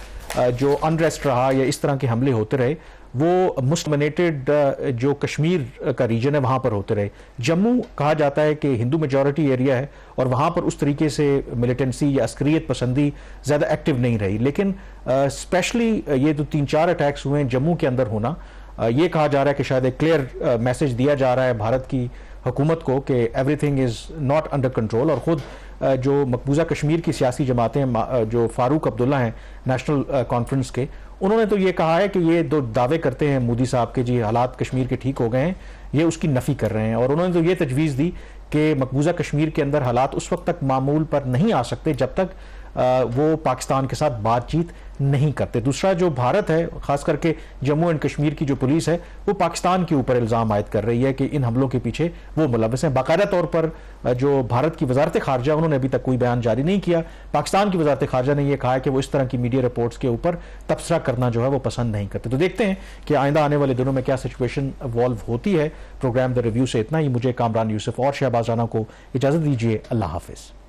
जो अनरेस्ट रहा या इस तरह के हमले होते रहे वो मुस्लिमेटेड जो कश्मीर का रीजन है वहाँ पर होते रहे। जम्मू कहा जाता है कि हिंदू मेजॉरिटी एरिया है और वहाँ पर उस तरीके से मिलिटेंसी या अस्करियत पसंदी ज़्यादा एक्टिव नहीं रही, लेकिन स्पेशली ये जो 3-4 अटैक्स हुए हैं जम्मू के अंदर होना, ये कहा जा रहा है कि शायद एक क्लियर मैसेज दिया जा रहा है भारत की हुकूमत को कि everything is not under control. और ख़ुद जो मकबूजा कश्मीर की सियासी जमातें जो फारूक अब्दुल्ला हैं नेशनल कॉन्फ्रेंस के, उन्होंने तो ये कहा है कि ये 2 दावे करते हैं मोदी साहब के जी हालात कश्मीर के ठीक हो गए हैं, ये उसकी नफ़ी कर रहे हैं। और उन्होंने तो ये तजवीज़ दी कि मकबूजा कश्मीर के अंदर हालात उस वक्त तक मामूल पर नहीं आ सकते जब तक वो पाकिस्तान के साथ बातचीत नहीं करते। दूसरा जो भारत है, खास करके जम्मू एंड कश्मीर की जो पुलिस है, वो पाकिस्तान के ऊपर इल्ज़ाम आयद कर रही है कि इन हमलों के पीछे वो मुलव्वस हैं। बाकायदा तौर पर जो भारत की वजारत खारजा, उन्होंने अभी तक कोई बयान जारी नहीं किया। पाकिस्तान की वजारत खारजा ने यह कहा है कि वो इस तरह की मीडिया रिपोर्ट्स के ऊपर तबसरा करना जो है वो पसंद नहीं करते। तो देखते हैं कि आइंदा आने वाले दिनों में क्या सिचुएशन इवॉल्व होती है। प्रोग्राम द रिव्यू से इतना ही। मुझे कामरान यूसुफ और शहबाज राना को इजाज़त दीजिए। अल्लाह हाफिज़।